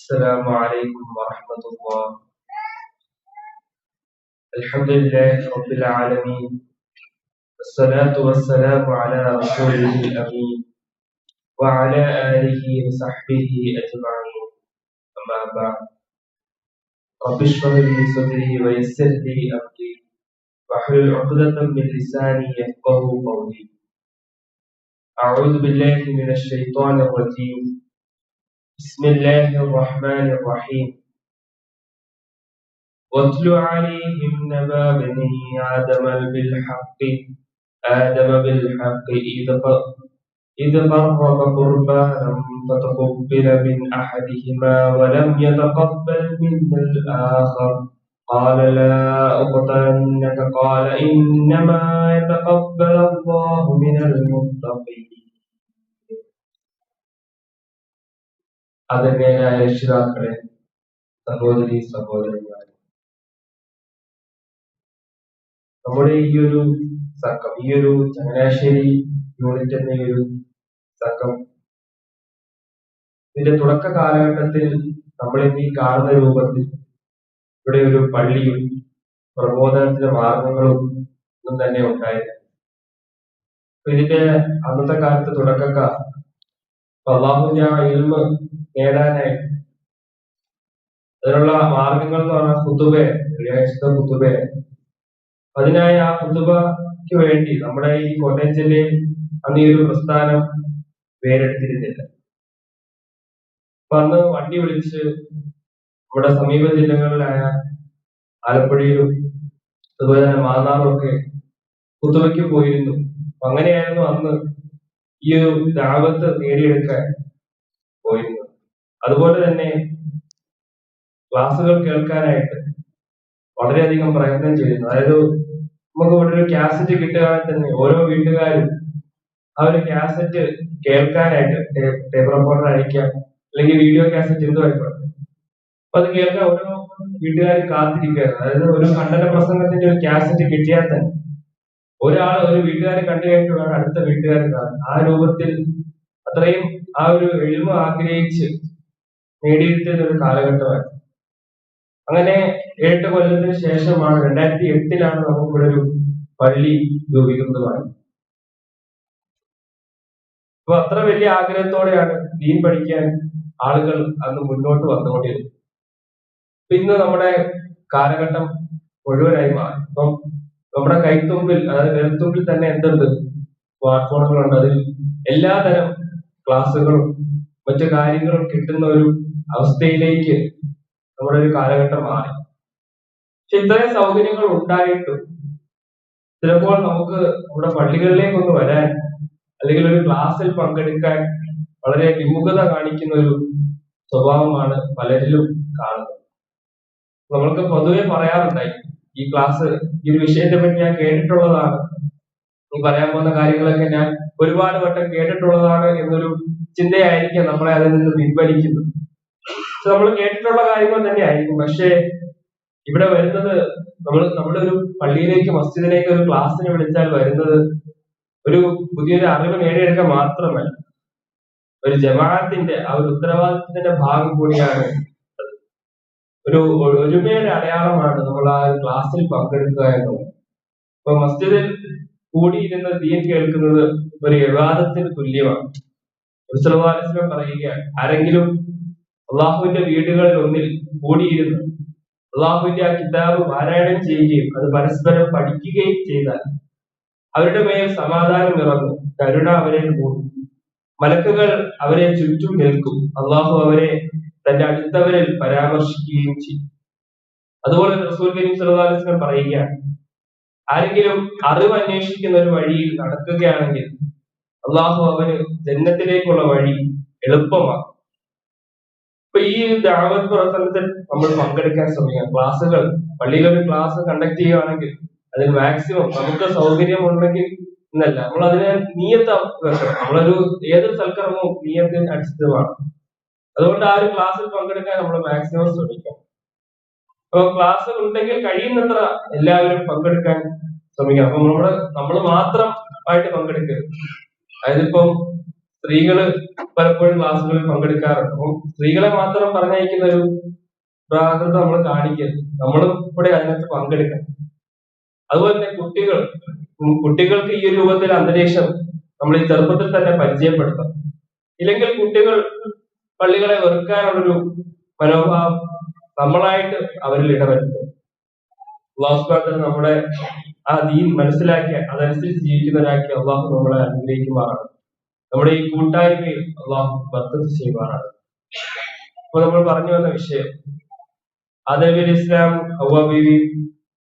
السلام عليكم ورحمة الله. الحمد لله رب العالمين، والصلاة والسلام على رسوله الأمين وعلى آله وصحبه أجمعين. أما بعد، رب اشرح لي صدري ويسر لي أمري واحلل عقدة من لساني يفقهوا قولي. أعوذ بالله من الشيطان الرجيم. بسم الله الرحمن الرحيم. واتل عليهم نبأ بني آدم بالحق إذ قرب قربانا فتقبل من أحدهما ولم يتقبل من الآخر قال لا أقتلنك قال إنما يتقبل الله من المتقين. ആദരണീയരായ രക്ഷിതാക്കളെ, സഹോദരി സഹോദരന്മാരെ, നമ്മുടെ ഈ ഒരു സംഘം, ഈ ഒരു ചങ്ങനാശ്ശേരി യൂണിറ്റ് എന്ന ഒരു സംഘം, ഇതിന്റെ തുടക്ക കാലഘട്ടത്തിൽ നമ്മൾ ഈ കാണുന്ന രൂപത്തിൽ ഇവിടെ ഒരു പള്ളിയും പ്രബോധനത്തിന്റെ മാർഗങ്ങളും ഒന്നും തന്നെ ഉണ്ടായിരുന്നു. ഇതിന്റെ അന്നത്തെ കാലത്ത് തുടക്കക്കാർ അല്ലാഹുവിന്റെ ഇൽമ് നേടാനായി അതിനുള്ള മാർഗങ്ങൾ എന്ന് പറഞ്ഞാൽ വെള്ളിയാഴ്ചത്തെ ഖുതുബ. അതിനായി ആ ഖുതുബയ്ക്ക് വേണ്ടി നമ്മുടെ ഈ കോട്ടയം ജില്ലയിൽ അന്ന് ഈ ഒരു പ്രസ്ഥാനം പേരെടുത്തിരുന്നില്ല. അപ്പൊ അന്ന് വണ്ടി വിളിച്ച് നമ്മുടെ സമീപ ജില്ലകളിലായ ആലപ്പുഴയിലും അതുപോലെ തന്നെ മാന്നാറും ഒക്കെ ഖുതുബയ്ക്ക് പോയിരുന്നു. അപ്പൊ അങ്ങനെയായിരുന്നു അന്ന് ഈ ഒരു ദഅവത്ത് നേടിയെടുക്കാൻ പോയിരുന്നത്. അതുപോലെ തന്നെ ക്ലാസ്സുകൾ കേൾക്കാനായിട്ട് വളരെയധികം പ്രയത്നം ചെയ്യുന്നു. അതായത് നമുക്ക് ഇവിടെ ഒരു കാസറ്റ് കിട്ടുകയാണെങ്കിൽ തന്നെ ഓരോ വീട്ടുകാരും ആ ഒരു കാസറ്റ് കേൾക്കാനായിട്ട് ടേപ്പ് റെക്കോർഡർ അയക്കാം, അല്ലെങ്കിൽ വീഡിയോ കാസറ്റ് എന്തോ ആയിക്കോട്ടെ, അപ്പൊ അത് കേൾക്കാൻ ഓരോ വീട്ടുകാരും കാത്തിരിക്കുകയാണ്. അതായത് ഒരു ഖണ്ഡന പ്രസംഗത്തിന്റെ ഒരു കാസറ്റ് കിട്ടിയാൽ തന്നെ ഒരു വീട്ടുകാരെ കണ്ടു കഴിഞ്ഞിട്ടാണ് അടുത്ത വീട്ടുകാരെ കാണുന്നത്. ആ രൂപത്തിൽ അത്രയും ആ ഒരു എളിമ ആഗ്രഹിച്ച് നേടിയെടുത്ത ഒരു കാലഘട്ടമാണ്. അങ്ങനെ 7 കൊല്ലത്തിന് ശേഷമാണ് 2008 നമുക്കിവിടെ ഒരു പള്ളി രൂപീകൃതമായത്. അപ്പൊ അത്ര വലിയ ആഗ്രഹത്തോടെയാണ് ദീൻ പഠിക്കാൻ ആളുകൾ അന്ന് മുന്നോട്ട് വന്നുകൊണ്ടിരുന്നത്. ഇന്ന് നമ്മുടെ കാലഘട്ടം മുഴുവനായി മാറി. ഇപ്പം നമ്മുടെ കൈത്തുമ്പിൽ, അതായത് വിരൽത്തുമ്പിൽ തന്നെ എന്തുണ്ട്? സ്മാർട്ട് ഫോണുകളുണ്ട്. അതിൽ എല്ലാതരം ക്ലാസ്സുകളും മറ്റു കാര്യങ്ങളും കിട്ടുന്ന ഒരു അവസ്ഥയിലേക്ക് നമ്മുടെ ഒരു കാലഘട്ടം മാറി. പക്ഷെ ഇത്രയും സൗകര്യങ്ങൾ ഉണ്ടായിട്ടും ചിലപ്പോൾ നമുക്ക് നമ്മുടെ പള്ളികളിലേക്കൊന്ന് വരാൻ അല്ലെങ്കിൽ ഒരു ക്ലാസ്സിൽ പങ്കെടുക്കാൻ വളരെ വിമുഖത കാണിക്കുന്ന ഒരു സ്വഭാവമാണ് പലരിലും കാണുന്നത്. നമ്മൾക്ക് പൊതുവെ പറയാറുണ്ടായി, ഈ ക്ലാസ്, ഈ ഒരു വിഷയത്തെ പറ്റി ഞാൻ കേട്ടിട്ടുള്ളതാണ്, ഈ പറയാൻ പോകുന്ന കാര്യങ്ങളൊക്കെ ഞാൻ ഒരുപാട് വട്ടം കേട്ടിട്ടുള്ളതാണ് എന്നൊരു ചിന്തയായിരിക്കാം നമ്മളെ അതിൽ നിന്ന് പിൻവലിക്കുന്നത്. നമ്മൾ കേട്ടിട്ടുള്ള കാര്യങ്ങൾ തന്നെ ആയിരിക്കും. പക്ഷെ ഇവിടെ വരുന്നത് നമ്മുടെ ഒരു പള്ളിയിലേക്ക്, മസ്ജിദിലേക്ക് ഒരു ക്ലാസ്സിന് വിളിച്ചാൽ വരുന്നത് ഒരു പുതിയൊരു അറിവ് നേടിയെടുക്കാൻ മാത്രമല്ല, ഒരു ജമാഅത്തിന്റെ ആ ഒരു ഉത്തരവാദിത്തത്തിന്റെ ഭാഗം കൂടിയാണ്. ഒരു ഒരുമയുടെ അടയാളമാണ് നമ്മൾ ആ ക്ലാസ്സിൽ പങ്കെടുക്കുക എന്നുള്ളത്. ഇപ്പൊ മസ്ജിദിൽ കൂടിയിരുന്ന് ദീൻ കേൾക്കുന്നത് ഒരു ഇബാദത്തിന് തുല്യമാണ്. റസൂലുള്ളാഹി പറയുകയാണ്, ആരെങ്കിലും അള്ളാഹുവിന്റെ വീടുകളിൽ ഒന്നിൽ കൂടിയിരുന്ന് അള്ളാഹുവിന്റെ ആ കിതാബ് പാരായണം ചെയ്യുകയും അത് പരസ്പരം പഠിക്കുകയും ചെയ്താൽ അവരുടെ മേൽ സമാധാനം ഇറങ്ങും, കരുണ അവരെ കൂടും, മലക്കുകൾ അവരെ ചുറ്റും നിൽക്കും, അള്ളാഹു അവരെ തന്റെ അടുത്തവരിൽ പരാമർശിക്കുകയും ചെയ്യും. അതുപോലെ റസൂൽ കരീം സ്വല്ലല്ലാഹു അലൈഹി വസല്ലം പറയുകയാണ്, ആരെങ്കിലും അറിവ് അന്വേഷിക്കുന്ന ഒരു വഴിയിൽ നടക്കുകയാണെങ്കിൽ അള്ളാഹു അവന് ജന്നത്തിലേക്കുള്ള വഴി എളുപ്പമാക്കും. ഇപ്പൊ ഈ ദഅവത്ത് പ്രവർത്തനത്തിൽ നമ്മൾ പങ്കെടുക്കാൻ ശ്രമിക്കാം. ക്ലാസ്സുകൾ, പള്ളിയിൽ ഒരു ക്ലാസ് കണ്ടക്ട് ചെയ്യുകയാണെങ്കിൽ അതിൽ മാക്സിമം നമുക്ക് സൗകര്യമുണ്ടെങ്കിൽ എന്നല്ല, നമ്മൾ അതിനെ നിയത്ത് വെക്കണം. നമ്മളൊരു ഏതൊരു സൽക്കർമ്മവും നിയത്തിന് അടിസ്ഥാനമാണ്. അതുകൊണ്ട് ആ ഒരു ക്ലാസ്സിൽ പങ്കെടുക്കാൻ നമ്മൾ മാക്സിമം ശ്രമിക്കാം. അപ്പൊ ക്ലാസ് ഉണ്ടെങ്കിൽ കഴിയുന്നത്ര എല്ലാവരും പങ്കെടുക്കാൻ ശ്രമിക്കാം. അപ്പൊ നമ്മൾ മാത്രം ആയിട്ട് പങ്കെടുക്കരുത്. അതായത് ഇപ്പം സ്ത്രീകള് പലപ്പോഴും ക്ലാസ്സുകളിൽ പങ്കെടുക്കാറുണ്ട്. അപ്പം സ്ത്രീകളെ മാത്രം പറഞ്ഞയക്കുന്ന ഒരു പ്രാകൃതം നമ്മൾ കാണിക്കരുത്. നമ്മളും കൂടെ അതിനകത്ത് പങ്കെടുക്കണം. അതുപോലെ തന്നെ കുട്ടികൾക്ക് ഈ ഒരു രൂപത്തിൽ അന്തരീക്ഷം നമ്മൾ ഈ ചെറുപ്പത്തിൽ തന്നെ പരിചയപ്പെടുത്തണം. ഇല്ലെങ്കിൽ കുട്ടികൾ പള്ളികളെ വെറുക്കാനുള്ളൊരു മനോഭാവം നമ്മളായിട്ട് അവരിൽ ഇടവരുത്തും. അള്ളാഹു നമ്മുടെ ആ ദീൻ മനസ്സിലാക്കിയ അതനുസരിച്ച് ജീവിക്കുന്നവരാക്കി അള്ളാഹു നമ്മളെ അനുഗ്രഹിക്കുമാറാണ്. നമ്മുടെ ഈ കൂട്ടായ്മയിൽ അള്ളാഹു ബർക്കത്ത് ചെയ്യുമാറാണ്. അപ്പൊ നമ്മൾ പറഞ്ഞു വന്ന വിഷയം, ആദം നബി അലൈഹി ഇസ്ലാം ഹവ്വ ബീവി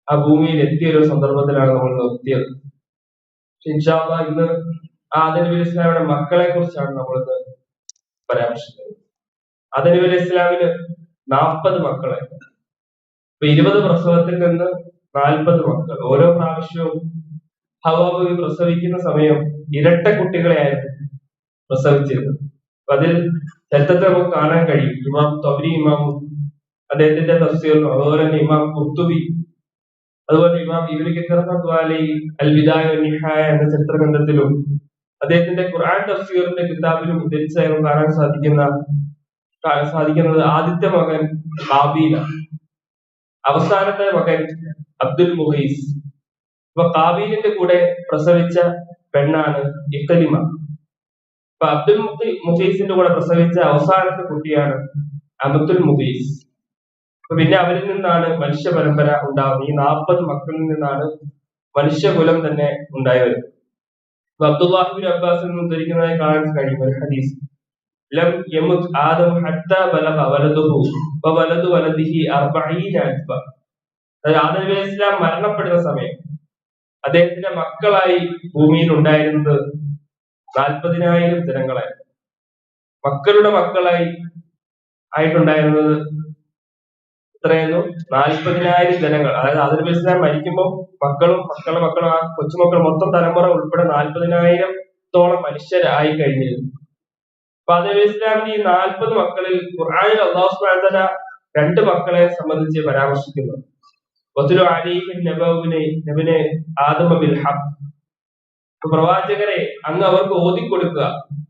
ആ ഭൂമിയിൽ എത്തിയ ഒരു സന്ദർഭത്തിലാണ് നമ്മൾ നിർത്തിയത്. ഇൻഷാ അല്ലാഹ് ഇന്ന് ആദം നബി അലൈഹി ഇസ്ലാമിന്റെ മക്കളെ കുറിച്ചാണ് നമ്മൾ ഇന്ന് പരാമർശിക്കുന്നത്. ആദം നബി അലൈഹി ഇസ്ലാമിന് 40 മക്കളായിരുന്നു. ഇപ്പൊ 20 പ്രസവത്തിൽ നിന്ന് 40 മക്കൾ. ഓരോ പ്രാവശ്യവും ഹവ്വ ബീവി പ്രസവിക്കുന്ന സമയം ഇരട്ട കുട്ടികളെയായിരുന്നു പ്രസവിച്ചിരുന്നത്. അപ്പൊ അതിൽ ചരിത്രത്തെ നമുക്ക് കാണാൻ കഴിയും. ഇമാം തബരി ഇമാം അദ്ദേഹത്തിന്റെ തഫ്സീറിലും, അതുപോലെ തന്നെ ഇമാം ഖുർത്തുബി, അതുപോലെ ഇമാം ഇബ്നു കസീർ അൽ ബിദായ വൻ നിഹായ എന്ന ചരിത്ര ഗ്രന്ഥത്തിലും അദ്ദേഹത്തിന്റെ ഖുർആൻ തഫ്സീറിന്റെ കിതാബിലും ഉദ്ധരിച്ചായി കാണാൻ സാധിക്കുന്നത് ആദ്യത്തെ മകൻ ഖാബീലാണ്, അവസാനത്തെ മകൻ അബ്ദുൽ മുഹീസ്. അപ്പൊ ഖാബീലിന്റെ കൂടെ പ്രസവിച്ച പെണ്ണാണ് ഇഖ്ലിമ. അപ്പൊ അബ്ദുൽ മുഹീസിന്റെ കൂടെ പ്രസവിച്ച അവസാനത്തെ കുട്ടിയാണ് അബ്ദുൽ മുഹീസ്. പിന്നെ അവരിൽ നിന്നാണ് മനുഷ്യ പരമ്പര ഉണ്ടാവുന്നത്. ഈ 40 മക്കളിൽ നിന്നാണ് മനുഷ്യകുലം തന്നെ ഉണ്ടായി വരുന്നത്. അബ്ദുല്ലാഹി ഇബ്നു അബ്ബാസിൽ നിന്ന് ഉദ്ധരിക്കുന്നതായി കാണാൻ കഴിയും ഒരു ഹദീസ്, ലം യമുത് ആദം ഹത്താ ബലഗ വലദുഹു വവലദു വലദിഹി 40 അൽഫ. ആദം നബി അലൈഹി ഇസ്ലാം മരണപ്പെടുന്ന സമയം അദ്ദേഹത്തിന്റെ മക്കളായി ഭൂമിയിൽ ഉണ്ടായിരുന്നത് 40,000 ജനങ്ങളായിരുന്നു. മക്കളുടെ മക്കളായി ആയിട്ടുണ്ടായിരുന്നത് എത്രയായിരുന്നു? 40,000 ജനങ്ങൾ. അതായത് ആദം നബി ഇസ്ലാം മരിക്കുമ്പോൾ മക്കളും മക്കളും ആ കൊച്ചുമക്കൾ മൊത്തം തലമുറ ഉൾപ്പെടെ 40,000-ഓളം മനുഷ്യരായി കഴിഞ്ഞിരുന്നു. അപ്പൊ ആദം നബി ഇസ്ലാമിന്റെ ഈ 40 മക്കളിൽ ഖുർആനിൽ അല്ലാഹു സുബ്ഹാനഹു വ തആല 2 മക്കളെ സംബന്ധിച്ച് പരാമർശിക്കുന്നു. വതുലു അലൈഹിം നബിനെ ആദമ ബിൽ ഹഖ്. പ്രവാചകരെ അങ്ങ് അവർക്ക് ഓതിക്കൊടുക്കുക,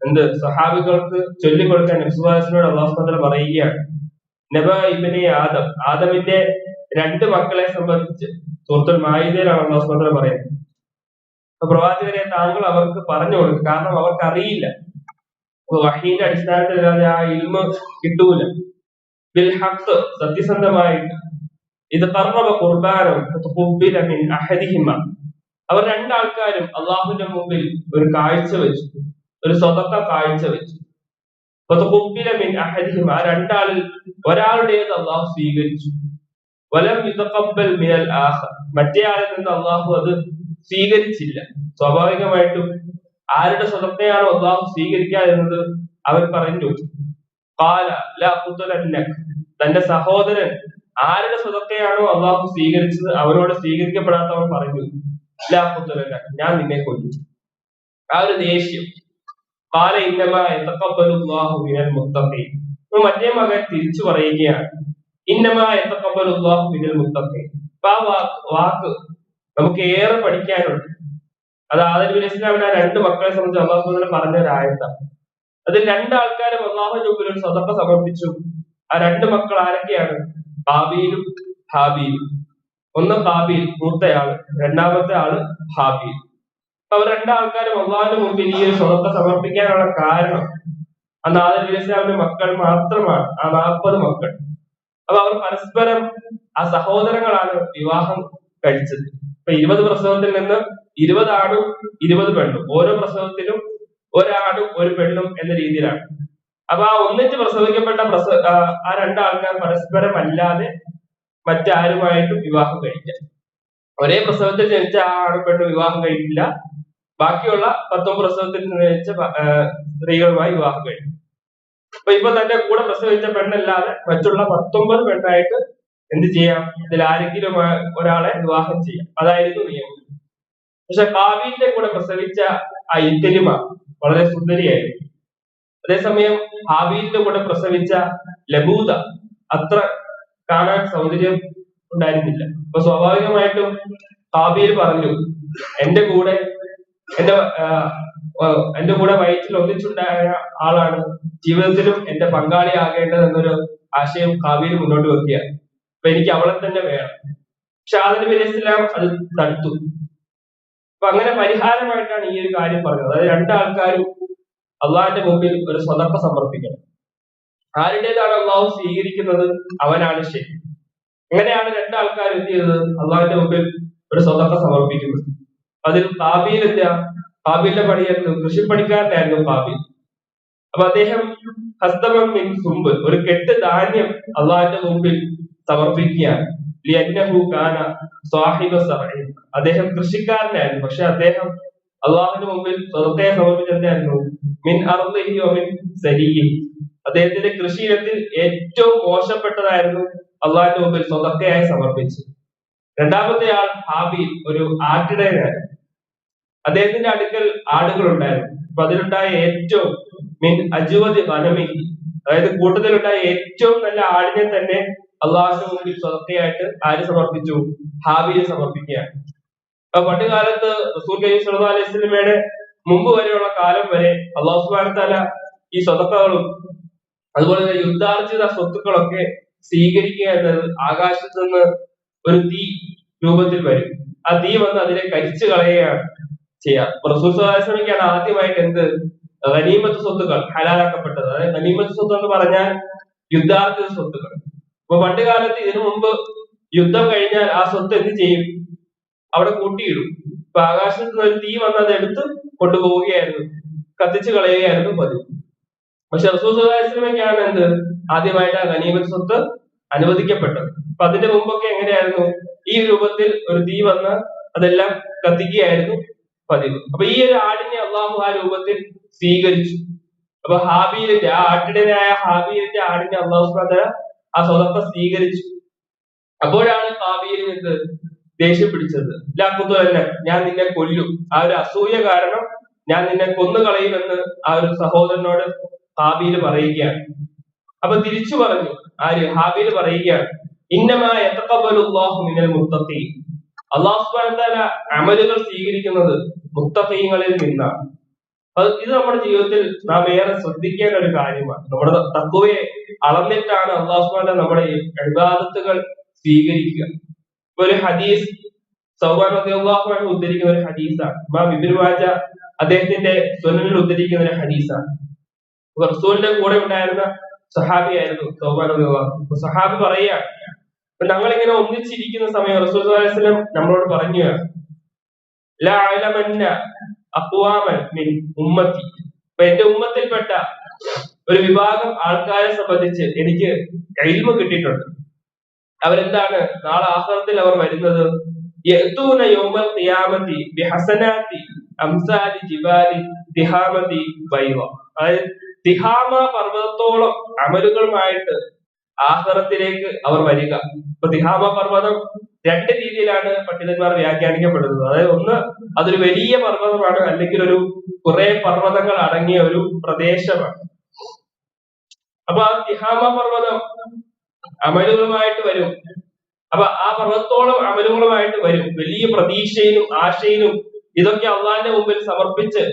എന്ത് സഹാബികൾക്ക് ചൊല്ലിക്കൊടുക്കാൻ നബി സല്ലല്ലാഹു അലൈഹി വസല്ലം അല്ലാഹു സുബ്ഹാനഹു വ തആല പറയുകയാണ്. നബ ഇബ്നെ ആദം, ആദമിന്റെ 2 മക്കളെ സംബന്ധിച്ച് സൂറത്തുൽ മാഇദയിലാണ് അല്ലാഹു സുബ്ഹാനഹു വ തആല പറയുന്നത്. അപ്പൊ പ്രവാചകരെ താങ്കൾ അവർക്ക് പറഞ്ഞു കൊടുക്കും, കാരണം അവർക്ക് അറിയില്ല. അപ്പൊ വഹീന്റെ അടിസ്ഥാനത്തിൽ ആ ഇൽമ കിട്ടൂല. ബിൽ ഹഖ്, സത്യസന്ധമായിട്ട്. ഇത് ഖർറബ ഖുർബാനം ഫതുഖബ്ബില മിൻ അഹദിഹിമ. അവർ 2 ആൾക്കാരും അള്ളാഹുവിന്റെ മുമ്പിൽ ഒരു കാഴ്ച വെച്ചു, ഒരു സ്വതക്ക കാഴ്ച വെച്ചു. ഫതുഖബ്ബില മിൻ അഹദിഹിമ, ആ 2 ആളിൽ ഒരാളുടേത് അള്ളാഹു സ്വീകരിച്ചു. വലം യുതഖബ്ബൽ മിനൽ ആഖർ, മറ്റേ ആളിൽ നിന്ന് അള്ളാഹു അത് സ്വീകരിച്ചില്ല. സ്വാഭാവികമായിട്ടും ആരുടെ സ്വതക്കയാണോ അള്ളാഹു സ്വീകരിക്കാതിരുന്നത് അവൻ പറഞ്ഞു, ഖാല ലാ ഖുതലന്നക, തന്റെ സഹോദരൻ ആരുടെ സ്വതക്കയാണോ അള്ളാഹു സ്വീകരിച്ചത് അവനോട് സ്വീകരിക്കപ്പെടാത്തവൻ പറഞ്ഞു, ലാ ഖുതലന്നക, ഞാൻ നിന്നെ കൊല്ലും. ആ ഒരു ദേഷ്യം. ഖാല ഇന്നമാ യതഖബ്ബലുല്ലാഹു മിനൽ മുത്തഖീൻ. മറ്റേ മകൻ തിരിച്ചു പറയുകയാണ്, ഇന്നമാ യതഖബ്ബലുല്ലാഹു മിനൽ മുത്തഖീൻ. ആ വാക്ക് നമുക്ക് ഏറെ പഠിക്കാനുണ്ട്. അത് ആദം നബി അലൈഹി ഇസ്ലാമിന്റെ 2 മക്കളെ സംബന്ധിച്ച് അല്ലാഹു സുബ്ഹാനഹു വ തആല പറഞ്ഞ ഒരു ആയത്താണ്. അതിൽ 2 ആൾക്കാരും അല്ലാഹുവിന്റെ മുമ്പിൽ ഒരു സദഖ സമർപ്പിച്ചു. ആ 2 മക്കൾ ആരൊക്കെയാണ്? ഹാബീലും ഹാബീലും. ഒന്ന് ഹാബീൽ മൂത്തയാള്, രണ്ടാമത്തെ ആള് ഹാബീൽ. അവർ 2 ആൾക്കാരും അല്ലാഹുവിന്റെ മുമ്പിൽ ഈ ഒരു സദഖ സമർപ്പിക്കാനുള്ള കാരണം അന്ന് ആദം നബി അലൈഹി ഇസ്ലാമിന്റെ മക്കൾ മാത്രമാണ്, ആ 40 മക്കൾ. അപ്പൊ അവർ പരസ്പരം ആ സഹോദരങ്ങളാണ് വിവാഹം കഴിച്ചത്. ഇപ്പൊ 20 പ്രസവത്തിൽ നിന്ന് 20 ആണും 20 പെണ്ണും, ഓരോ പ്രസവത്തിലും ഒരാണും ഒരു പെണ്ണും എന്ന രീതിയിലാണ്. അപ്പൊ ആ ഒന്നിച്ച് പ്രസവിക്കപ്പെട്ട ആ 2 ആൾക്കാർ പരസ്പരം അല്ലാതെ മറ്റാരുമായിട്ടും വിവാഹം കഴിക്കാം. ഒരേ പ്രസവത്തിൽ ജനിച്ച ആ ആണും പെണ്ണും വിവാഹം കഴിക്കില്ല. ബാക്കിയുള്ള 19 പ്രസവത്തിൽ ജനിച്ച സ്ത്രീകളുമായി വിവാഹം കഴിക്കും. അപ്പൊ ഇപ്പൊ തന്റെ കൂടെ പ്രസവിച്ച പെണ്ണല്ലാതെ മറ്റുള്ള 19 പെണ്ണായിട്ട് എന്ത് ചെയ്യാം? ഇതിൽ ആരെങ്കിലും ഒരാളെ വിവാഹം ചെയ്യാം. അതായിരുന്നു നിയമം. പക്ഷെ ഹാബീലിന്റെ കൂടെ പ്രസവിച്ച ആ ഇഖ്ലിമ വളരെ സുന്ദരിയായിരുന്നു. അതേസമയം ഹാബീലിന്റെ കൂടെ പ്രസവിച്ച ലബൂദ അത്ര കാണാൻ സൗന്ദര്യം ഉണ്ടായിരുന്നില്ല. അപ്പൊ സ്വാഭാവികമായിട്ടും ഹാബീൽ പറഞ്ഞു, എന്റെ കൂടെ എന്റെ എന്റെ കൂടെ വയറ്റിൽ ഒന്നിച്ചുണ്ടായ ആളാണ്, ജീവിതത്തിലും എന്റെ പങ്കാളിയാകേണ്ടത് എന്നൊരു ആശയം ഹാബീൽ മുന്നോട്ട് വെക്കുക. അപ്പൊ എനിക്ക് അവളെ തന്നെ വേണം. പക്ഷെ ആദം നബി അലൈഹി സ്വലാം അത് തടുത്തു. അപ്പൊ അങ്ങനെ പരിഹാരമായിട്ടാണ് ഈ ഒരു കാര്യം പറഞ്ഞത്. അതായത് രണ്ടാൾക്കാരും അള്ളാഹിന്റെ മുമ്പിൽ ഒരു സ്വതക്ക സമർപ്പിക്കണം. ആരുടേതാണ് അള്ളാഹു സ്വീകരിക്കുന്നത് അവനാണ് ശരി. അങ്ങനെയാണ് രണ്ടാൾക്കാർ എന്ത് ചെയ്തത്? അള്ളാഹിന്റെ മുമ്പിൽ ഒരു സ്വതക്ക സമർപ്പിക്കുന്നത്. അതിൽ ഹാബീലിന്റെ പണിയായിരുന്നു, കൃഷിപ്പണിക്കാരനായിരുന്നു ഹാബീൽ. അപ്പൊ അദ്ദേഹം ഹസ്തമം മിൻ സുമ്പ്, ഒരു കെട്ട് ധാന്യം അള്ളാഹിന്റെ മുമ്പിൽ സമർപ്പിക്കുകയാണ്. അദ്ദേഹം കൃഷിക്കാരനായിരുന്നു, പക്ഷെ അദ്ദേഹം അള്ളാഹുവിന്റെ മുമ്പിൽ സ്വതത്തെ സമർപ്പിച്ചെന്തായിരുന്നു? മിൻ അർദിഹി വ മിൻ സരിയിഹി, അദ്ദേഹത്തിന്റെ കൃഷിയിടത്തിൽ ഏറ്റവും മോശപ്പെട്ടതായിരുന്നു അള്ളാഹിന്റെ മുമ്പിൽ സ്വതക്കയായി സമർപ്പിച്ചു. രണ്ടാമത്തെ ആൾ ഹാബീൽ ഒരു ആട്ടിടയനായിരുന്നു. അദ്ദേഹത്തിന്റെ അടുക്കൽ ആടുകൾ ഉണ്ടായിരുന്നു. അപ്പൊ അതിലുണ്ടായ ഏറ്റവും മിൻ അജ്വദി ഗനമിഹി, അതായത് കൂട്ടത്തിലുണ്ടായ ഏറ്റവും നല്ല ആടിനെ തന്നെ അള്ളാഹുവിന്റെ മുമ്പിൽ സ്വതക്കയായിട്ട് ആര് സമർപ്പിച്ചു? ഹാബീൽ സമർപ്പിക്കുകയാണ്. അപ്പൊ പണ്ട് കാലത്ത് റസൂൽ കരീം സ്വല്ലല്ലാഹു അലൈഹി വസല്ലമയുടെ മുമ്പ് വരെയുള്ള കാലം വരെ അല്ലാഹു സുബ്ഹാനഹു വ തആല ഈ സ്വതക്കകളും അതുപോലെ തന്നെ യുദ്ധാർജിത സ്വത്തുക്കളൊക്കെ സ്വീകരിക്കുക എന്നത് ആകാശത്ത് നിന്ന് ഒരു തീ രൂപത്തിൽ വരും. ആ തീ വന്ന് അതിനെ കരിച്ചു കളയുകയാണ് ചെയ്യാം. റസൂൽ സ്വല്ലല്ലാഹു അലൈഹി വസല്ലമയ്ക്കാണ് ആദ്യമായിട്ട് ഗനീമത്ത് സ്വത്തുക്കൾ ഹലാലാക്കപ്പെട്ടത്. അതായത് ഗനീമത്ത് സ്വത്ത് എന്ന് പറഞ്ഞാൽ യുദ്ധാർജിത സ്വത്തുക്കൾ. അപ്പൊ പണ്ട് കാലത്ത് ഇതിനു മുമ്പ് യുദ്ധം കഴിഞ്ഞാൽ ആ സ്വത്ത് എന്ത് ചെയ്യും? അവിടെ കൂട്ടിയിടും. ഇപ്പൊ ആകാശത്ത് നിന്ന് ഒരു തീ വന്ന് അത് എടുത്ത് കൊണ്ടുപോവുകയായിരുന്നു, കത്തിച്ചു കളയുകയായിരുന്നു പതിവ്. പക്ഷെ റസൂൽ സ്വല്ലല്ലാഹു അലൈഹി വസല്ലമയ്ക്കാണ് ആദ്യമായിട്ട് ആ ഗനീമത്ത് സ്വത്ത് അനുവദിക്കപ്പെട്ടത്. അപ്പൊ അതിന്റെ മുമ്പൊക്കെ എങ്ങനെയായിരുന്നു? ഈ രൂപത്തിൽ ഒരു തീ വന്ന് അതെല്ലാം കത്തിക്കുകയായിരുന്നു പതിവ്. അപ്പൊ ഈ ഒരു ആടിനെ അള്ളാഹു ആ രൂപത്തിൽ സ്വീകരിച്ചു. അപ്പൊ ഹാബീലിന്റെ ആ ആട്ടിടനായ ഹാബീലിന്റെ ആടിനെ അള്ളാഹു സുബ്ഹാനഹു വ തആല ആ സ്വതക്ക സ്വീകരിച്ചു. അപ്പോഴാണ് ഹാബീലിന് ദേഷ്യം പിടിച്ചത്. ലാഖുതുലന്നക, ഞാൻ നിന്നെ കൊല്ലും, ആ ഒരു അസൂയ കാരണം ഞാൻ നിന്നെ കൊന്നു കളയുമെന്ന് ആ ഒരു സഹോദരനോട് ഹാബീൽ പറയുകയാണ്. അപ്പൊ തിരിച്ചു പറഞ്ഞു, ആര്? ഹാബീൽ പറയുകയാണ്, ഇന്നമാ യതഖബ്ബലുല്ലാഹു മിനൽ മുത്തഖീൻ, അല്ലാഹു സുബ്ഹാനഹു വ തആല അമലുകൾ സ്വീകരിക്കുന്നത് മുത്തഖീങ്ങളിൽ നിന്നാണ്. ഇത് നമ്മുടെ ജീവിതത്തിൽ നാം ഏറെ ശ്രദ്ധിക്കേണ്ട ഒരു കാര്യമാണ്. നമ്മുടെ തഖ്വയെ അളന്നിട്ടാണ് അല്ലാഹു സുബ്ഹാനഹു വ തആല നമ്മുടെ ഇബാദത്തുകൾ സ്വീകരിക്കുക. ഒരു ഹദീസ് സൗബാൻ റളിയല്ലാഹു അൻഹു ഉദ്ധരിക്കുന്ന ഒരു ഹദീസാണ്. ഇമാം ഇബ്നു മാജ അദ്ദേഹത്തിന്റെ സുനനിൽ ഉദ്ധരിക്കുന്ന ഒരു ഹദീസാണ്. റസൂലിന്റെ കൂടെ ഉണ്ടായിരുന്ന സഹാബിയായിരുന്നു സൗബാൻ റളിയല്ലാഹു അൻഹു. സഹാബി പറയുകയാണ്, ഞങ്ങൾ ഇങ്ങനെ ഒന്നിച്ചിരിക്കുന്ന സമയം റസൂൽ സ്വല്ലല്ലാഹു അലൈഹി വസല്ലം നമ്മളോട് പറഞ്ഞതാണ്, ലാ അലമന്ന അഖ്വാമൻ മിൻ ഉമ്മത്തി, അപ്പൊ എന്റെ ഉമ്മത്തിൽപ്പെട്ട ഒരു വിഭാഗം ആൾക്കാരെ സംബന്ധിച്ച് എനിക്ക് ഇൽമു കിട്ടിയിട്ടുണ്ട്. അവരെന്താണ്? നാളെ ആഖിറത്തിൽ അവർ വരുന്നത്, യഅ്തൂന യൗമൽ ഖിയാമത്തി ബിഹസനാത്തി അംസാലി ജിബാലി തിഹാമതി ബൈള, അതായത് തിഹാമ പർവ്വതത്തോളം അമലുകളുമായിട്ട് ആഖിറത്തിലേക്ക് അവർ വരിക. ഇപ്പൊ തിഹാമ പർവ്വതം രണ്ട് രീതിയിലാണ് പണ്ഡിതന്മാർ വ്യാഖ്യാനിക്കപ്പെടുന്നത്. അതായത് ഒന്ന്, അതൊരു വലിയ പർവ്വതമാണ്, അല്ലെങ്കിൽ ഒരു കുറെ പർവ്വതങ്ങൾ അടങ്ങിയ ഒരു പ്രദേശമാണ്. അപ്പൊ ആ തിഹാമ പർവ്വതം അമലുകളുമായിട്ട് വരും. അപ്പൊ ആ പർവ്വതത്തോളം അമലുകളുമായിട്ട് വരും. വലിയ പ്രതീക്ഷയിലും ആശയിലും ഇതൊക്കെ അള്ളാഹിന്റെ മുമ്പിൽ സമർപ്പിച്ച്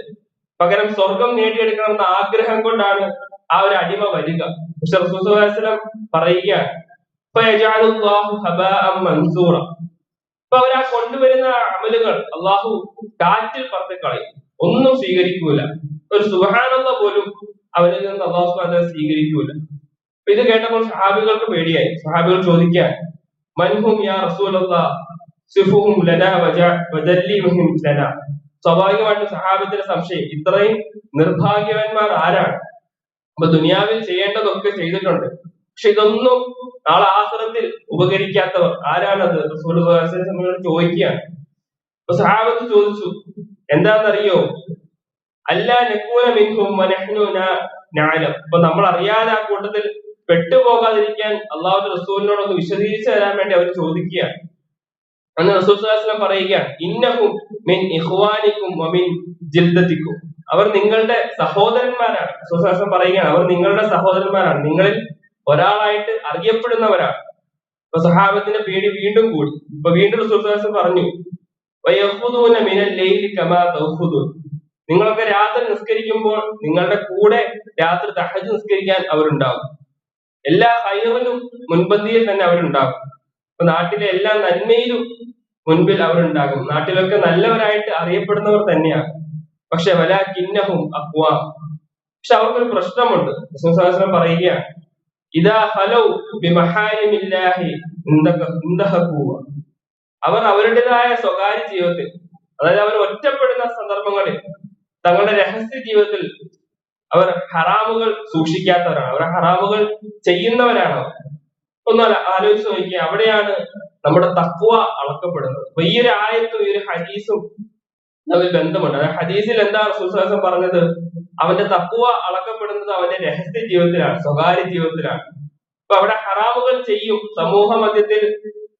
പകരം സ്വർഗം നേടിയെടുക്കണമെന്ന ആഗ്രഹം കൊണ്ടാണ് ആ ഒരു അടിമ വരിക. പക്ഷെ റസൂൽ സ്വല്ലല്ലാഹു അലൈഹി വസല്ലം പറയുകയാണ്, അപ്പൊ അവരാ കൊണ്ടുവരുന്ന അമലുകൾ അള്ളാഹു കാറ്റിൽ പറത്തിക്കളയും, ഒന്നും സ്വീകരിക്കൂല. ഒരു സുബ്ഹാനല്ലാഹ് പോലും അവരിൽ നിന്ന് അള്ളാഹു സുബ്ഹാനഹു വ തആല സ്വീകരിക്കൂല. ഇത് കേട്ടപ്പോൾ സഹാബികൾക്ക് പേടിയായി. സഹാബികൾ ചോദിക്കാൻ, മൻഹും യാ റസൂലല്ലാഹ് സിഫുഹും ലനാ വജല്ലിഹും ലനാ. സ്വാഭാവികമായിട്ടും സഹാബത്തിന്റെ സംശയം, ഇത്രയും നിർഭാഗ്യവാന്മാർ ആരാണ്? അപ്പൊ ദുനിയാവിൽ ചെയ്യേണ്ടതൊക്കെ ചെയ്തിട്ടുണ്ട്, പക്ഷെ ഇതൊന്നും നാളെ ആഖിറത്തിൽ ഉപകരിക്കാത്തവർ ആരാണത്? റസൂലുള്ളാഹി സ്വല്ലല്ലാഹു അലൈഹി വസല്ലം ചോദിക്കുകയാണ്. അപ്പൊ സഹാബത്ത് ചോദിച്ചു, എന്താണെന്നറിയോ? അല്ലാ നകൂന മിൻഹും വനഹ്നു നഅലം. അപ്പൊ നമ്മൾ അറിയാതെ ആ കൂട്ടത്തിൽ പെട്ടുപോകാതിരിക്കാൻ അള്ളാഹുവിന്റെ റസൂലിനോട് ഒന്ന് വിശദീകരിച്ചു തരാൻ വേണ്ടി അവർ ചോദിക്കുകയാണ്. അന്ന് റസൂൽ സ്വല്ലല്ലാഹു അലൈഹി വസല്ലം പറയുകയാണ്, ഇന്നഹും മിൻ ഇഖ്വാനിക്കും വമിൻ ജിൽദതിക്കും, അവർ നിങ്ങളുടെ സഹോദരന്മാരാണ്. റസൂൽ സ്വല്ലല്ലാഹു അലൈഹി വസല്ലം പറയുകയാണ്, അവർ നിങ്ങളുടെ സഹോദരന്മാരാണ്, നിങ്ങളിൽ ഒരാളായിട്ട് അറിയപ്പെടുന്നവരാണ്. അപ്പൊ സഹാബത്തിന്റെ പേടി വീണ്ടും കൂടി. അപ്പൊ വീണ്ടും റസൂൽ സ്വല്ലല്ലാഹു അലൈഹി വസല്ലം പറഞ്ഞു, വയഖുദൂന മിനൽ ലൈലി കമാ തഖുദൂൻ, നിങ്ങളൊക്കെ രാത്രി നിസ്കരിക്കുമ്പോൾ നിങ്ങളുടെ കൂടെ രാത്രി തഹജ്ജുദ് നിസ്കരിക്കാൻ അവരുണ്ടാകും. എല്ലാ ഹൈറിലും മുൻപന്തിയിൽ തന്നെ അവരുണ്ടാകും. ഇപ്പൊ നാട്ടിലെ എല്ലാ നന്മയിലും മുൻപിൽ അവരുണ്ടാകും. നാട്ടിലൊക്കെ നല്ലവരായിട്ട് അറിയപ്പെടുന്നവർ തന്നെയാണ്. പക്ഷെ വലാകിന്നഹും അഖ്വാം, പക്ഷെ അവർക്കൊരു പ്രശ്നമുണ്ട്. റസൂലുള്ളാഹി പറയുകയാണ്, ഇദാ ഹലൗ ബിമഹാരിമില്ലാഹി ഇന്തഹഖൂ, അവർ അവരുടേതായ സ്വകാര്യ ജീവിതത്തിൽ, അതായത് അവർ ഒറ്റപ്പെടുന്ന സന്ദർഭങ്ങളിൽ തങ്ങളുടെ രഹസ്യ ജീവിതത്തിൽ അവർ ഹറാമുകൾ സൂക്ഷിക്കാത്തവരാണ്, അവർ ഹറാമുകൾ ചെയ്യുന്നവരാണ്. ഒന്ന് ആലോചിച്ച് നോക്കിയാൽ അവിടെയാണ് നമ്മുടെ തഖ്വ അളക്കപ്പെടുന്നത്. അപ്പൊ ഈ ഒരു ആയത്തും ഈ ഒരു ഹദീസും തമ്മിൽ ബന്ധമുണ്ട്. അതായത് ഹദീസിൽ എന്താ റസൂലുള്ളാഹി പറഞ്ഞത്? അവന്റെ തഖ്വ അളക്കപ്പെടുന്നത് അവന്റെ രഹസ്യ ജീവിതത്തിലാണ്, സ്വകാര്യ ജീവിതത്തിലാണ്. അപ്പൊ അവിടെ ഹറാമുകൾ ചെയ്യും, സമൂഹ മധ്യത്തിൽ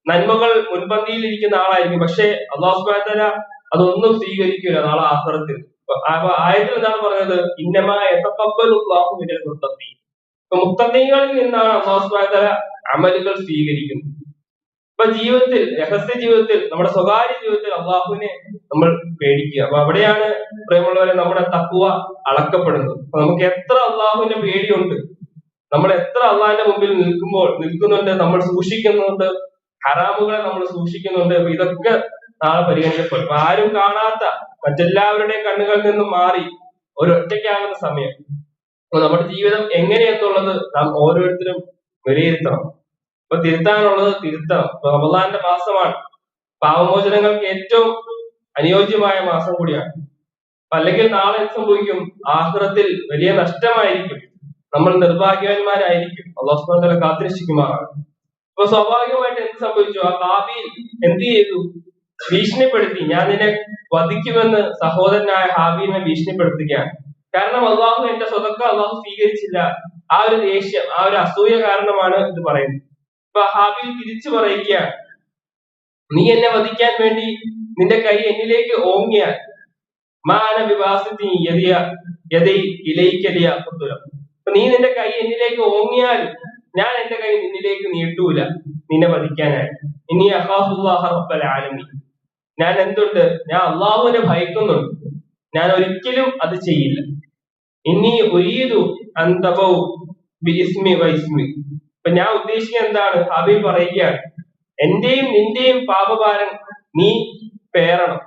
നന്മകൾ മുൻപന്തിയിൽ ഇരിക്കുന്ന ആളായിരിക്കും. പക്ഷെ അല്ലാഹു സുബ്ഹാനഹു വ തആല അതൊന്നും സ്വീകരിക്കില്ല നാളെ ആഖിറത്തിൽ. അപ്പൊ ആയത്തിൽ എന്താണ് പറഞ്ഞത്? ഇന്നമാ യതഖബ്ബലുല്ലാഹു മിനൽ മുത്തഖീൻ. അപ്പൊ മുത്തഖീങ്ങളിൽ നിന്നാണ് അല്ലാഹു സുബ്ഹാനഹു വ തആല അമലുകൾ സ്വീകരിക്കുന്നത്. അപ്പൊ ജീവിതത്തിൽ, രഹസ്യ ജീവിതത്തിൽ, നമ്മുടെ സ്വകാര്യ ജീവിതത്തിൽ അള്ളാഹുവിനെ നമ്മൾ പേടിക്കുക. അപ്പൊ അവിടെയാണ് പ്രിയമുള്ളവരെ നമ്മുടെ തഖ്വ അളക്കപ്പെടുന്നത്. അപ്പൊ നമുക്ക് എത്ര അള്ളാഹുവിന്റെ പേടിയുണ്ട്, നമ്മൾ എത്ര അള്ളാഹിന്റെ മുമ്പിൽ നിൽക്കുന്നുണ്ട്, നമ്മൾ സൂക്ഷിക്കുന്നുണ്ട്, ഹറാമുകളെ നമ്മൾ സൂക്ഷിക്കുന്നുണ്ട്. അപ്പൊ ഇതൊക്കെ നാളെ പരിഗണിക്കപ്പെടും. അപ്പൊ ആരും കാണാത്ത മറ്റെല്ലാവരുടെയും കണ്ണുകളിൽ നിന്നും മാറി ഒരൊറ്റയ്ക്കാകുന്ന സമയം. അപ്പൊ നമ്മുടെ ജീവിതം എങ്ങനെയെന്നുള്ളത് നാം ഓരോരുത്തരും വിലയിരുത്തണം. അപ്പൊ തിരുത്താനുള്ളത് തിരുത്തണം. റമദാന്റെ മാസമാണ്, പാപമോചനങ്ങൾക്ക് ഏറ്റവും അനുയോജ്യമായ മാസം കൂടിയാണ്. അല്ലെങ്കിൽ നാളെ എന്ത് സംഭവിക്കും? ആഖിറത്തിൽ വലിയ നഷ്ടമായിരിക്കും, നമ്മൾ നിർഭാഗ്യവാന്മാരായിരിക്കും. അല്ലാഹു സുബ്ഹാനഹു വ തആല കാത്തിരക്ഷിക്കുമാറാണ്. അപ്പൊ സ്വാഭാവികമായിട്ട് എന്ത് സംഭവിച്ചു? ആ ഹാബീൽ എന്ത് ചെയ്തു? ഭീഷണിപ്പെടുത്തി, ഞാൻ നിന്നെ വധിക്കുമെന്ന് സഹോദരനായ ഹാബീലിനെ ഭീഷണിപ്പെടുത്തുകയാണ്. കാരണം അള്ളാഹു എന്റെ സ്വതക്ക അള്ളാഹു സ്വീകരിച്ചില്ല. ആ ഒരു ദേഷ്യം, ആ ഒരു അസൂയ കാരണമാണ് ഇത് പറയുന്നത്. അപ്പൊ ഹാബീൽ തിരിച്ചു പറയുകയാണ്, നീ എന്നെ വധിക്കാൻ വേണ്ടി നിന്റെ കൈ എന്നിലേക്ക് ഓങ്ങിയാൽ നീ നിന്റെ കൈ എന്നിലേക്ക് ഓങ്ങിയാൽ ഞാൻ എന്റെ കൈ നിന്നിലേക്ക് നീട്ടൂല നിന്നെ വധിക്കാനായി. ഇനി അഖാഫുല്ലാഹ റബ്ബൽ ആലമീൻ, ഞാൻ എന്തുണ്ട്? ഞാൻ അള്ളാഹുവിനെ ഭയക്കുന്നുണ്ട്, ഞാൻ ഒരിക്കലും അത് ചെയ്യില്ല. ഇനി ഉരീദു അൻ തബൗ ബിഇസ്മി വഇസ്മി, അപ്പൊ ഞാൻ ഉദ്ദേശിക്കുന്നത് എന്താണ്? ഹാബീൽ പറയുകയാണ്, എന്റെയും നിന്റെയും പാപഭാരം നീ പേറണം.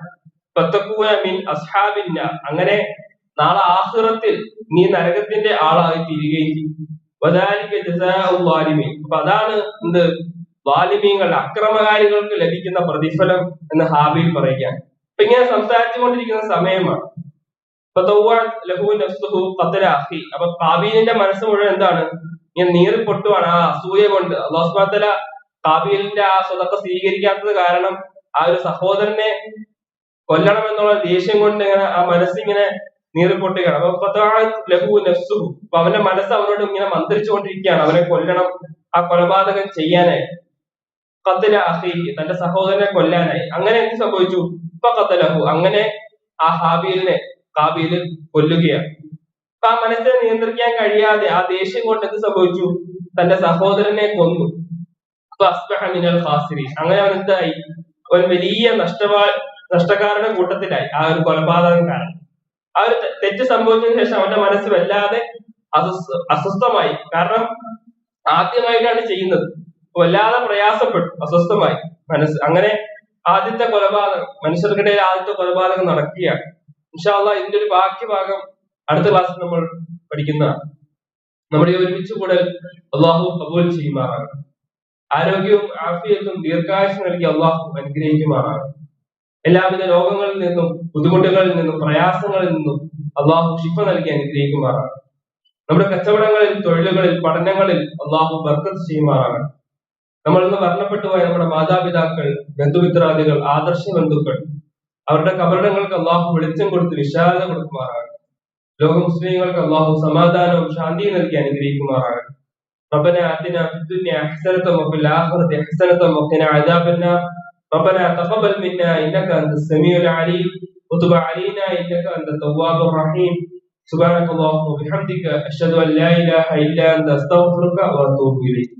ഫതകൂന മിൻ അസ്ഹാബിന്ന, അങ്ങനെ നാളെ ആഖിറത്തിൽ നീ നരകത്തിന്റെ ആളായി തീരുകയും ചെയ്യും. വദാലിക ജസാഉൽ ളാലിമീൻ, അപ്പൊ അതാണ് എന്ത്? ളാലിമീങ്ങൾ, അക്രമകാരികൾക്ക് ലഭിക്കുന്ന പ്രതിഫലം എന്ന് ഹാബീൽ പറയുകയാണ്. അപ്പൊ ഇങ്ങനെ സംസാരിച്ചു കൊണ്ടിരിക്കുന്ന സമയമാണ്. അപ്പൊ ഹാബീലിന്റെ മനസ്സ് മുഴുവൻ എന്താണ്? ഇങ്ങനെ നീറിപ്പൊട്ടുവാണ് ആ അസൂയ കൊണ്ട്. അല്ലാഹു സുബ്ഹാനഹു വ തആല ഹാബീലിന്റെ ആ സ്വതക്ക സ്വീകരിക്കാത്തത് കാരണം ആ ഒരു സഹോദരനെ കൊല്ലണം എന്നുള്ള ദേഷ്യം കൊണ്ട് ഇങ്ങനെ ആ മനസ്സിങ്ങനെ നീറിപ്പൊട്ടുകയാണ്. അപ്പൊ അവന്റെ മനസ്സ് അവനോട് ഇങ്ങനെ മന്ത്രിച്ചുകൊണ്ടിരിക്കുകയാണ്, അവനെ കൊല്ലണം, ആ കൊലപാതകം ചെയ്യാനായി. ഖത്ല അഖീഹി, തന്റെ സഹോദരനെ കൊല്ലാനായി. അങ്ങനെ എന്ത് സംഭവിച്ചു? ഫഖതലഹു, അങ്ങനെ ആ ഹാബീലിനെ ഹാബീൽ കൊല്ലുകയാണ്. അപ്പൊ ആ മനസ്സിനെ നിയന്ത്രിക്കാൻ കഴിയാതെ ആ ദേഷ്യം കൊണ്ട് എന്ത് സംഭവിച്ചു? തന്റെ സഹോദരനെ കൊന്നു. അസ്ബഹ മിനൽ ഖാസിരീൻ, അങ്ങനെ അവൻ എന്തായി? ഒരു വലിയ നഷ്ടക്കാരുടെ കൂട്ടത്തിലായി. ആ ഒരു കൊലപാതകം കാരണം, ആ ഒരു തെറ്റ് സംഭവിച്ചതിന് ശേഷം അവന്റെ മനസ്സ് വല്ലാതെ അസ്വസ്ഥമായി. കാരണം ആദ്യമായിട്ടാണ് ചെയ്യുന്നത്, വല്ലാതെ പ്രയാസപ്പെട്ടു, അസ്വസ്ഥമായി മനസ്സ്. അങ്ങനെ ആദ്യത്തെ കൊലപാതകം, മനുഷ്യർക്കിടയിൽ ആദ്യത്തെ കൊലപാതകം നടക്കുകയാണ്. ഇൻഷാ അല്ലാഹ് ഇതിന്റെ ഒരു ബാക്കി ഭാഗം അടുത്ത ക്ലാസ്സിൽ നമ്മൾ പഠിക്കുന്നതാണ്. നമ്മുടെ ഒരുമിച്ച് കൂടൽ അള്ളാഹു കബൂൽ ചെയ്യുമാറാകണം. ആരോഗ്യവും ആഫിയത്തും ദീർഘായുസ്സും നൽകി അള്ളാഹു അനുഗ്രഹിക്കുമാറാകണം. എല്ലാവിധ രോഗങ്ങളിൽ നിന്നും, ബുദ്ധിമുട്ടുകളിൽ നിന്നും, പ്രയാസങ്ങളിൽ നിന്നും അള്ളാഹു ശിഫ നൽകി അനുഗ്രഹിക്കുമാറാകണം. നമ്മുടെ കച്ചവടങ്ങളിൽ, തൊഴിലുകളിൽ, പഠനങ്ങളിൽ അള്ളാഹു ബർക്കത്ത് ചെയ്യുമാറാകണം. നമ്മൾ ഇന്ന് മരണപ്പെട്ടുപോയ നമ്മുടെ മാതാപിതാക്കൾ, ബന്ധുമിത്രാദികൾ, ആദർശ ബന്ധുക്കൾ, അവരുടെ കബറിടങ്ങൾക്ക് അള്ളാഹു വെളിച്ചം കൊടുത്ത് വിശാലത കൊടുക്കുമാറാകണം. ലോക മുസ്ലിങ്ങൾക്ക് അള്ളാഹു സമാധാനവും ശാന്തിയും നൽകി അനുഗ്രഹിക്കുമാറാകണം. ربنا آتنا في الدنيا حسنة وفي الآخرة حسنة وقنا عذاب النار. ربنا تقبل منا إنك أنت السميع العليم وتب علينا إنك أنت التواب الرحيم. سبحانك اللهم وبحمدك أشهد أن لا إله إلا أنت أستغفرك وأتوب إليك.